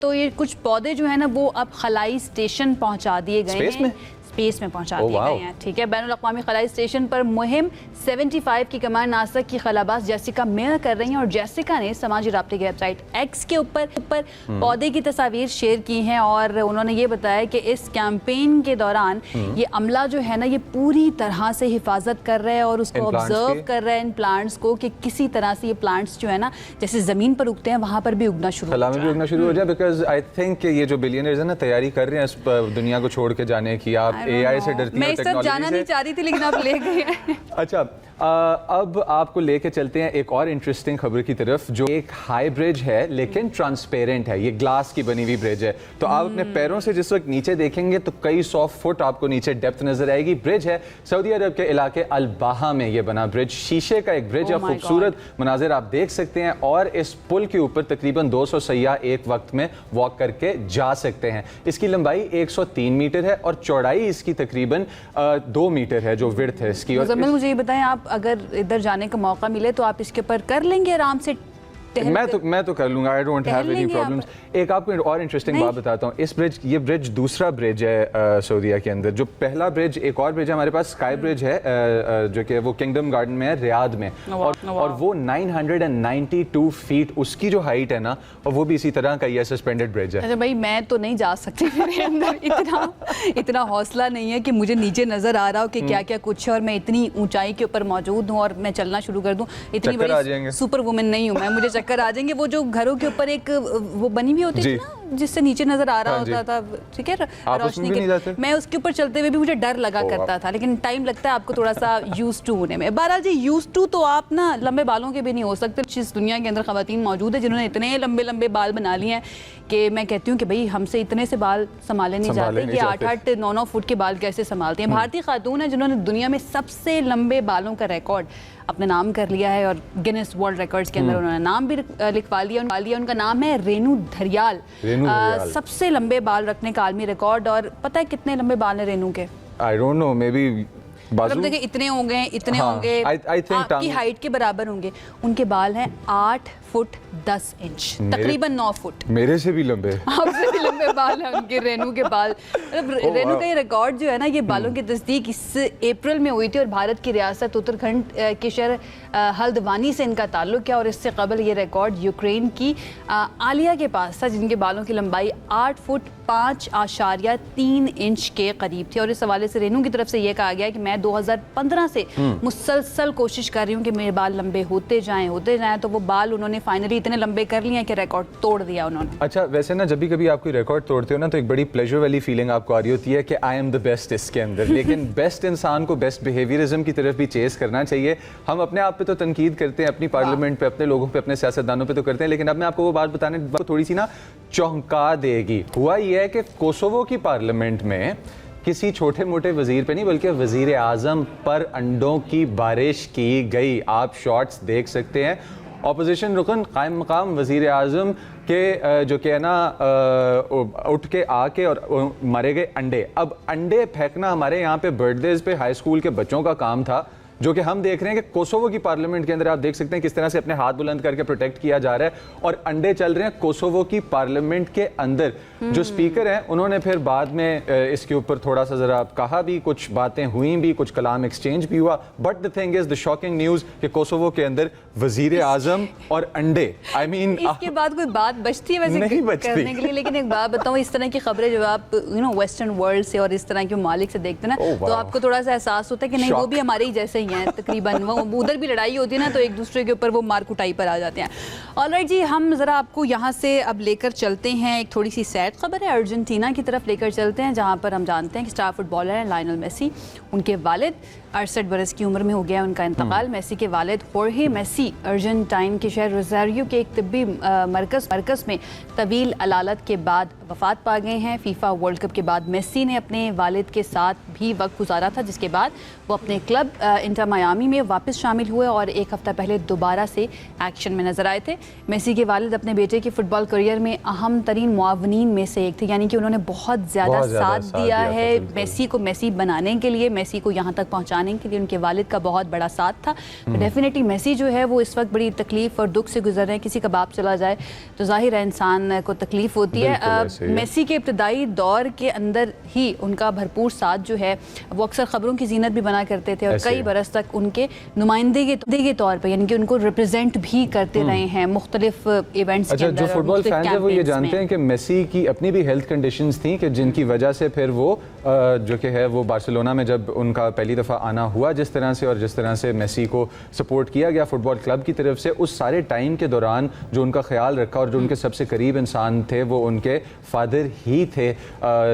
तो ये कुछ पौधे जो है ना वो अब खलाई स्टेशन पहुंचा दिए गए हैं, स्पेस में पहुंचा दिए गए हैं। ठीक है, बैनुल-अक़वामी खलाई स्टेशन पर मुहिम 75 की कमान नासा की खलाबाज जेसिका मेयर कर रही हैं और जेसिका ने समाजी राब्ते की वेबसाइट एक्स के ऊपर पौधे की तस्वीर शेयर की हैं और उन्होंने ये बताया कि इस कैंपेन के दौरान ये अमला जो है ना ये पूरी तरह से हिफाजत कर रहा है और उसको ऑब्जर्व कर रहा है इन प्लांट्स को कि किसी तरह से ये प्लांट्स जो है ना जैसे ज़मीन पर उगते हैं वहाँ पर भी उगना शुरू हो जाए। बिकॉज आई थिंक ये जो बिलियनर्स है ना तैयारी कर रहे हैं इस दुनिया को छोड़ के जाने की। आप AI से डरती हैं, मैं इस तरफ जाना नहीं चाह रही थी लेकिन आप ले गए हैं। अच्छा, अब आपको लेके चलते हैं एक और इंटरेस्टिंग खबर की तरफ जो एक हाई ब्रिज है लेकिन ट्रांसपेरेंट है। ये ग्लास की बनी हुई ब्रिज है, तो आप अपने पैरों से जिस वक्त नीचे देखेंगे तो कई 100 फुट आपको नीचे डेप्थ नजर आएगी। ब्रिज है सऊदी अरब के इलाके अल-बाहा में ये बना ब्रिज, शीशे का एक ब्रिज है, खूबसूरत मनाजिर आप देख सकते हैं और इस पुल के ऊपर तकरीबन 200 सयाह एक वक्त में वॉक करके जा सकते हैं। इसकी लंबाई 103 मीटर है और चौड़ाई इसकी तकरीबन 2 मीटर है जो विड्थ है इसकी। और मुझे ये बताएं, आप अगर इधर जाने का मौका मिले तो आप इसके ऊपर कर लेंगे आराम से? मैं तो कर लूंगा, I don't have any problems. एक आपको और इंटरेस्टिंग बात बताता हूँ, इस ब्रिज, ये ब्रिज दूसरा ब्रिज है सऊदीया के अंदर। जो पहला ब्रिज, एक और ब्रिज है हमारे पास, स्काई ब्रिज है जो कि वो किंगडम गार्डन में है, रियाद में, और वो 992 फीट उसकी जो हाइट है ना, और वो भी इसी तरह का ये सस्पेंडेड ब्रिज है। अच्छा भाई, मैं तो नहीं जा सकती, मेरे अंदर इतना हौसला नहीं है कि मुझे नीचे नजर आ रहा हो कि क्या क्या कुछ है और मैं इतनी ऊंचाई के ऊपर मौजूद हूँ और मैं चलना शुरू कर दूँ। इतनी बड़ी सुपर वुमेन नहीं हूँ मैं, मुझे चक्कर आ जाएंगे। वो जो घरों के ऊपर एक वो बनी हुई होती थी ना जिससे नीचे नजर आ रहा होता था, ठीक है, रोशनी के, मैं उसके ऊपर चलते हुए भी मुझे डर लगा करता था, लेकिन टाइम लगता है आपको थोड़ा सा यूज टू होने में। बहरहाल जी, यूज टू तो आप ना लंबे बालों के भी नहीं हो सकते। इस दुनिया के अंदर खवातीन मौजूद है जिन्होंने इतने लंबे लंबे बाल बना लिए हैं कि मैं कहती हूँ कि भाई हमसे इतने से बाल संभाले नहीं जाते। ये 8-8, 9-9 फुट के बाल कैसे संभालते हैं? भारतीय खातून है जिन्होंने दुनिया में सबसे लंबे बालों का रिकॉर्ड अपने नाम कर लिया है और गिनेस वर्ल्ड रिकॉर्ड्स के अंदर उन्होंने नाम भी लिखवा लिया। उनका नाम है रेनू धरियाल। सबसे लंबे बाल रखने का आलमी रिकॉर्ड। और पता है कितने लंबे बाल हैं रेनू के? I don't know, may be देखिए इतने होंगे, इतने होंगे, आपकी हाइट के बराबर होंगे। उनके बाल हैं 8 फुट 10 इंच, तकरीबन 9 फुट। मेरे से भी लंबे, आपसे भी लंबे बाल हैं उनके, रेनू के बाल। रेनू का ये रिकॉर्ड जो है ना, ये बालों की तस्दीक इस अप्रैल में हुई थी और भारत की रियासत उत्तराखंड के शहर हल्द्वानी से इनका ताल्लुक है। और इससे कबल ये रिकॉर्ड यूक्रेन की आलिया के पास था जिनके बालों की लंबाई 8 फुट 5.3 इंच के करीब थी। और इस हवाले से रेनू की तरफ से ये कहा गया कि मैं 2015 से मुसलसल कोशिश कर रही हूँ कि मेरे बाल लंबे होते जाएं, तो वो बाल उन्होंने फाइनली इतने लंबे कर लिए कि रिकॉर्ड तोड़ दिया उन्होंने। अच्छा, वैसे ना जब भी आप कोई रिकॉर्ड तोड़ते हो ना तो एक बड़ी प्लेजर वाली फीलिंग आपको आ रही होती है कि आई एम द बेस्ट इसके अंदर। लेकिन बेस्ट इंसान को बेस्ट बिहेवियरिज्म की तरफ भी चेस करना चाहिए। हम अपने आप पे तो तनकीद करते हैं, अपनी पार्लियामेंट पे, अपने लोगों पे, अपने सियासतदानों पे तो करते हैं, लेकिन अब मैं आपको वो बात बताने थोड़ी सी ना चौंका देगी। हुआ ये है कि कोसोवो की पार्लियामेंट में किसी छोटे मोटे वजीर पे नहीं बल्कि वजीर आजम पर अंडों की बारिश की गई। आप शॉट्स देख सकते हैं। ऑपोजिशन रुकन कायम मकाम वजीर आजम के जो कि है ना उठ के आके और मारे गए अंडे। अब अंडे फेंकना हमारे यहाँ पे बर्थडेज पे हाई स्कूल के बच्चों का काम था, जो कि हम देख रहे हैं कि कोसोवो की पार्लियामेंट के अंदर आप देख सकते हैं किस तरह से अपने हाथ बुलंद करके प्रोटेक्ट किया जा रहा है और अंडे चल रहे हैं कोसोवो की पार्लियामेंट के अंदर। जो स्पीकर हैं उन्होंने फिर बाद में इसके ऊपर थोड़ा सा जरा कहा भी, कुछ बातें हुई भी, कुछ कलाम एक्सचेंज भी हुआ। But the thing is the shocking news कि कोसोवो के अंदर वजीर आजम और अंडे, आई मीन इसके बाद कोई बात बचती है वैसे नहीं करने के लिए? लेकिन एक बात बताऊं, इस तरह की खबरें जब आप वेस्टर्न वर्ल्ड से और इस तरह के मालिक से देखते हैं ना तो आपको थोड़ा सा एहसास होता है कि नहीं वो भी हमारे ही जैसे ही हैं तकरीबन। वो उधर भी लड़ाई होती है ना तो एक दूसरे के ऊपर वो मार कुटाई पर आ जाते हैं। ऑलराइट जी, हम जरा आपको यहाँ से अब लेकर चलते हैं, एक थोड़ी सी सैड खबर है, अर्जेंटीना की तरफ लेकर चलते हैं जहाँ पर हम जानते हैं कि स्टार फुटबॉलर हैं लायनल मेसी। उनके वालिद 68 बरस की उम्र में हो गया उनका इंतकाल। मेसी के वालिद होर्हे मेसी अर्जेंटाइन के शहर रोज़ारियो के एक तिब्बी मरकज़ में तवील अलालत के बाद वफात पा गए हैं। फीफा वर्ल्ड कप के बाद मेसी ने अपने वालिद के साथ भी वक्त गुजारा था, जिसके बाद वो अपने क्लब इंटर मायामी में वापस शामिल हुए और एक हफ्ता पहले दोबारा से एक्शन में नजर आए थे। मेसी के वालिद अपने बेटे के फुटबॉल करियर में अहम तरीन मुआवनीन में से एक थे, यानी कि उन्होंने बहुत ज़्यादा साथ दिया है मेसी को मेसी बनाने के लिए, मेसी को यहाँ तक पहुँचाने पहुंचाने के लिए उनके वालिद का बहुत बड़ा साथ था। डेफिनेटली मेसी जो है वो इस वक्त बड़ी तकलीफ और दुख से गुजर रहे हैं। किसी का बाप चला जाए तो जाहिर है इंसान को तकलीफ होती है। मेसी के इब्तदाई दौर के अंदर ही उनका भरपूर साथ जो है वो अक्सर खबरों की जीनत भी बना करते थे और कई बरस तक उनके नुमाइंदे के तौर पर यानी कि उनको रिप्रेजेंट भी करते रहे हैं मुख्तलिफ इवेंट्स के अंदर। जो फुटबॉल फैंस हैं वो ये जानते हैं कि मेसी की अपनी भी हेल्थ कंडीशंस थी कि जिनकी वजह से फिर वो जो कि है वो बार्सिलोना में जब उनका पहली दफ़ा आना हुआ जिस तरह से और जिस तरह से मेसी को सपोर्ट किया गया फुटबॉल क्लब की तरफ से, उस सारे टाइम के दौरान जो उनका ख्याल रखा और जो उनके सबसे करीब इंसान थे वो उनके फादर ही थे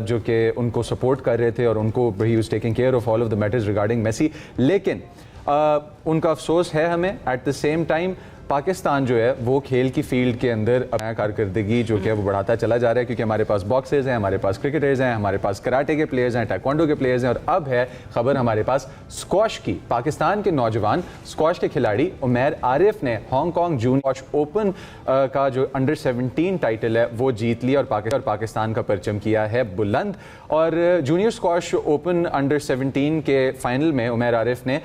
जो कि उनको सपोर्ट कर रहे थे और उनको ही was taking care of all of the matters regarding Messi. लेकिन उनका अफसोस है हमें at the same time Pakistan जो है वो खेल की फील्ड के अंदर अपना कारकर्दगी जो कि है वो बढ़ाता चला जा रहा है, क्योंकि हमारे पास बॉक्सर्स हैं, हमारे पास क्रिकेटर्स हैं, हमारे पास कराटे के प्लेयर्स हैं, टाइक्वांडो के प्लेयर्स हैं और अब है खबर हमारे पास स्क्वॉश की। पाकिस्तान के नौजवान स्क्वॉश के खिलाड़ी उमैर आरिफ ने हांगकांग जूनियर स्क्वॉश ओपन का जो अंडर 17 टाइटल है वो जीत लिया और पाकिस्तान का परचम किया है बुलंद। और जूनियर स्क्वॉश ओपन अंडर 17 के फाइनल में उमैर आरिफ ने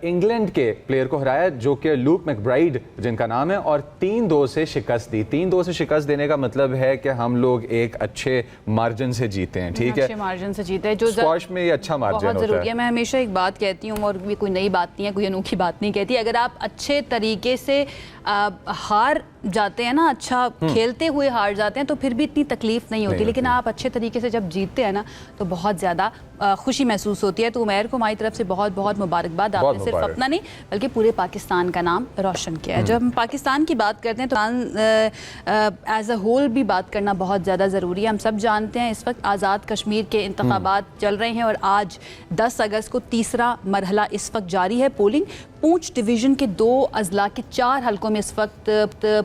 इंग्लैंड के प्लेयर को हराया जो कि लूक मैकब्राइड जिनका नाम है, और 3-2 से शिकस्त दी। 3-2 से शिकस्त देने का मतलब है कि हम लोग एक अच्छे मार्जिन से जीते हैं। ठीक है, अच्छे मार्जिन से जीते हैं जो स्क्वॉश में ये अच्छा मार्जिन होता है। जरूरी है। मैं हमेशा एक बात कहती हूँ और ये कोई नई बात नहीं है, कोई अनोखी बात नहीं कहती। अगर आप अच्छे तरीके से हार जाते हैं ना, अच्छा खेलते हुए हार जाते हैं तो फिर भी इतनी तकलीफ नहीं होती, लेकिन आप अच्छे तरीके से जब जीतते हैं ना तो बहुत ज़्यादा खुशी महसूस होती है। तो उमैर को हमारी तरफ से बहुत बहुत मुबारकबाद। आपने सिर्फ अपना नहीं बल्कि पूरे पाकिस्तान का नाम रोशन किया है। जब हम पाकिस्तान की बात करते हैं तो एज अ होल भी बात करना बहुत ज़्यादा ज़रूरी है। हम सब जानते हैं इस वक्त आज़ाद कश्मीर के इंतखाबात चल रहे हैं और आज 10 अगस्त को तीसरा मरहला इस वक्त जारी है। पोलिंग पूंछ डिवीज़न के 2 अजला के 4 हलकों में इस वक्त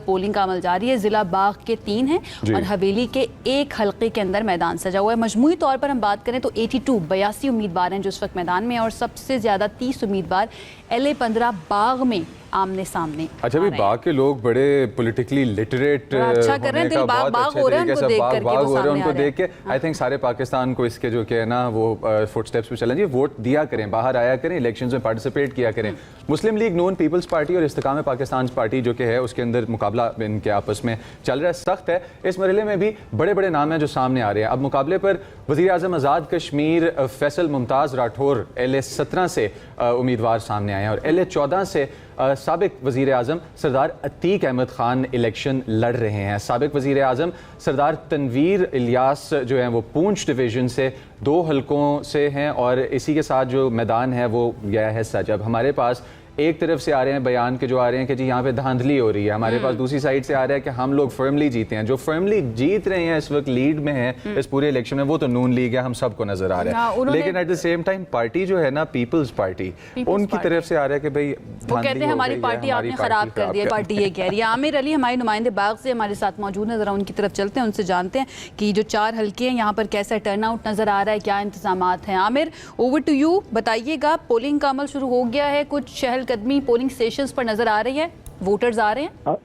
पोलिंग का अमल जारी है। ज़िला बाग के 3 हैं और हवेली के 1 हलके के अंदर मैदान सजा हुआ है। मजमूई तौर पर हम बात करें तो 82 उम्मीदवार हैं जो इस वक्त मैदान में हैं और सबसे ज़्यादा 30 उम्मीदवार LA-15 बाग में आमने सामने। अच्छा, भी बाग के लोग बड़े पॉलिटिकली लिटरेट अच्छा कर रहे हैं, दिल बाग बाग हो रहे हैं उनको देख करके, वो सामने उनको देख के आई थिंक सारे पाकिस्तान को इसके जो कि है ना वो फुटस्टेप्स पे चलें, वोट दिया करें, बाहर आया करें, इलेक्शंस में पार्टिसिपेट किया करें। मुस्लिम लीग नून, पीपल्स पार्टी और इस्तेकाम पाकिस्तान पार्टी जो कि है उसके अंदर मुकाबला इनके आपस में चल रहा है, सख्त है। इस मरहले में भी बड़े बड़े नाम हैं जो सामने आ रहे हैं। अब मुकाबले पर वज़ीर आज़म आज़ाद कश्मीर फैसल मुमताज़ राठौर LA-17 से उम्मीदवार सामने आए हैं और LA-14 से साबिक वज़ीर आज़म सरदार अतीक अहमद ख़ान इलेक्शन लड़ रहे हैं। साबिक वज़ीर आज़म सरदार तनवीर इलियास जो हैं वो पूंछ डिवीज़न से 2 हलकों से हैं और इसी के साथ जो मैदान है वो गया है सजब। हमारे पास एक तरफ से आ रहे हैं बयान के जो आ रहे हैं कि जी यहाँ पे धांधली हो रही है, हमारे पास दूसरी साइड से आ रहा है कि हम लोग फर्मली जीते हैं। जो फर्मली जीत रहे हैं इस वक्त लीड में है इस पूरे इलेक्शन में वो तो नून लीग है, हम सबको नजर आ रहा है। लेकिन eight the same time party जो है ना पीपल्स पार्टी उनकी तरफ से आ रहा है कि भाई वो कहते हैं हमारी पार्टी आपने खराब कर दी है, पार्टी ये कह रही है। आमिर अली हमारे नुमाइंदे बाग से हमारे साथ मौजूद है, जरा उनकी तरफ चलते हैं, उनसे जानते हैं कि जो 4 हल्के हैं यहाँ पर कैसा टर्नआउट नजर आ रहा है, क्या इंतजामात हैं। आमिर, ओवर टू यू, बताइएगा पोलिंग का अमल शुरू हो गया है, कुछ चहलकदमी पोलिंग स्टेशंस पर नजर आ रही है, वोटर्स आ रहे हैं?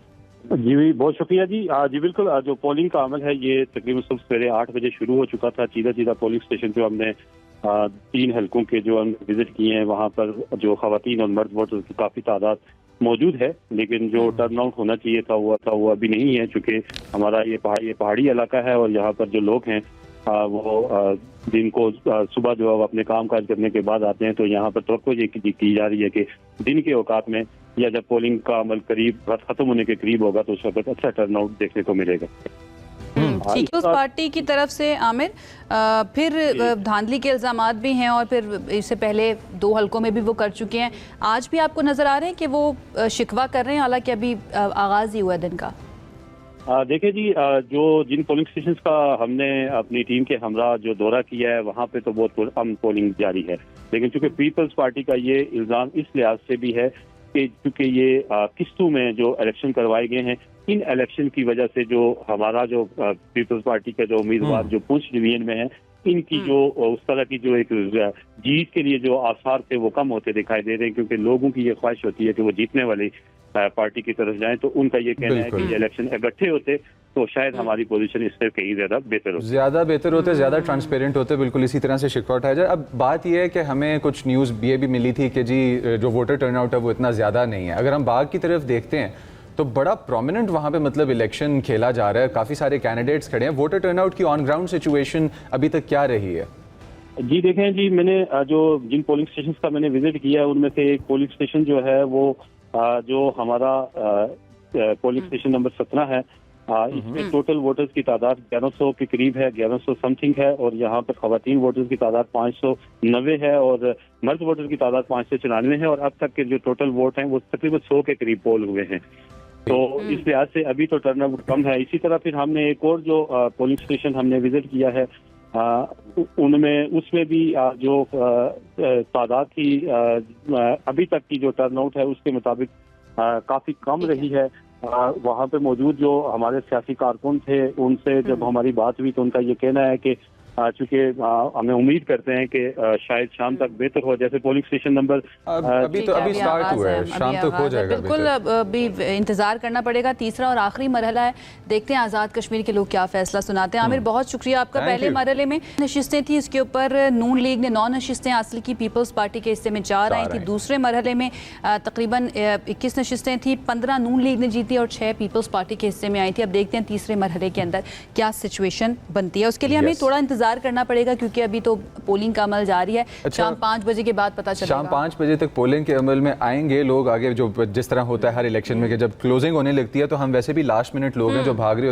जी बहुत शुक्रिया जी। जी बिल्कुल, जो पोलिंग का अमल है ये तकरीबन सुबह सवेरे 8 बजे शुरू हो चुका था। सीधा पोलिंग स्टेशन जो हमने 3 हलकों के जो हम विजिट किए हैं वहाँ पर जो खवातीन और मर्द वोटर की काफ़ी तादाद मौजूद है, लेकिन जो टर्नआउट होना चाहिए था वो अभी नहीं है, चूँकि हमारा ये पहाड़ी इलाका है और यहाँ पर जो लोग हैं वो दिन को सुबह जो अपने काम काज करने के बाद आते हैं, तो यहाँ पर तवक्को ये की जा रही है कि दिन के औकात में या जब पोलिंग का अमल करीब खत्म होने के करीब होगा तो उस वक्त अच्छा टर्नआउट देखने को मिलेगा। पीपल्स पार्टी की तरफ से आमिर फिर धांधली के इल्जामात भी हैं और फिर इससे पहले 2 हलकों में भी वो कर चुके हैं। आज भी आपको नजर आ रहे हैं कि वो शिकवा कर रहे हैं, हालांकि अभी आगाज ही हुआ दिन का? देखिए जी, जो जिन पोलिंग स्टेशंस का हमने अपनी टीम के हमरा जो दौरा किया है वहाँ पे तो बहुत अमन पोलिंग जारी है, लेकिन चूंकि पीपल्स पार्टी का ये इल्ज़ाम इस लिहाज से भी है कि चूंकि ये किस्तों में जो इलेक्शन करवाए गए हैं, इन इलेक्शन की वजह से जो हमारा जो पीपल्स पार्टी के जो उम्मीदवार जो पूंछ डिवीजन में है इनकी जो उस तरह की जो एक जीत के लिए जो आसार थे वो कम होते दिखाई दे रहे हैं, क्योंकि लोगों की ये ख्वाहिश होती है कि वो जीतने वाली पार्टी की तरफ जाएं, तो उनका ये कहना है बिल्कुल। कि ये इलेक्शन इकट्ठे होते तो शायद हमारी पोजीशन इससे कहीं ज्यादा बेहतर होती। ज़्यादा बेहतर होते, ज़्यादा ट्रांसपेरेंट होते, बिल्कुल इसी तरह से शिकवा उठाया जाए। अब बात यह है कि हमें कुछ न्यूज़ ये भी मिली थी कि जी जो वोटर टर्नआउट है वो इतना ज़्यादा नहीं है। अगर हम बाग की तरफ देखते हैं तो बड़ा प्रोमिनेंट वहाँ पे मतलब इलेक्शन खेला जा रहा है, काफ़ी सारे कैंडिडेट्स खड़े हैं। वोटर टर्नआउट की ऑन ग्राउंड सिचुएशन अभी तक क्या रही है? जी देखें जी, मैंने जो जिन पोलिंग स्टेशन का मैंने विजिट किया है उनमें से एक पोलिंग स्टेशन जो है वो जो हमारा पोलिंग स्टेशन नंबर 17 है, इसमें टोटल वोटर्स की तादाद 1100 के करीब है, 1100 समथिंग है, और यहाँ पर खवातीन वोटर्स की तादाद 590 है और मर्द वोटर की तादाद 594 है, और अब तक के जो टोटल वोट हैं वो तकरीबन 100 के करीब पोल हुए हैं। तो इस लिहाज से अभी तो टर्नआउट कम है। इसी तरह फिर हमने एक और जो पोलिंग स्टेशन हमने विजिट किया है उनमें उसमें भी जो तादाद की अभी तक की जो टर्नआउट है उसके मुताबिक काफी कम रही है। वहाँ पे मौजूद जो हमारे सियासी कारकुन थे उनसे जब हमारी बात हुई तो उनका ये कहना है कि चूंकि हमें उम्मीद करते हैं कि शायद शाम तक बेहतर हो, जैसे पोलिंग स्टेशन नंबर अभी स्टार्ट हुआ है, शाम तक हो जाएगा। बिल्कुल अभी इंतजार करना पड़ेगा, तीसरा और आखिरी मरहला है, देखते हैं आज़ाद कश्मीर के लोग क्या फैसला सुनाते हैं। आमिर बहुत शुक्रिया आपका। पहले मरहले में नशिस्तें थी, इसके ऊपर नून लीग ने 9 नशिस्तें हासिल की, पीपल्स पार्टी के हिस्से में 4 आई थी। दूसरे मरहले में तकरीबन 21 नशिस्तें थी, 15 नून लीग ने जीती और 6 पीपल्स पार्टी के हिस्से में आई थी। अब देखते हैं तीसरे मरहले के अंदर क्या सिचुएशन बनती है, उसके लिए हमें थोड़ा इंतजार करना पड़ेगा क्योंकि अभी तो पोलिंग का अमल जारी है। शाम 5 बजे के बाद पता चलेगा। शाम 5 बजे तक पोलिंग के अमल में आएंगे लोग आगे, जो जिस तरह होता है हर इलेक्शन में कि जब क्लोजिंग होने लगती है तो हम वैसे भी लास्ट मिनट लोग हैं जो भाग रहे होते हैं।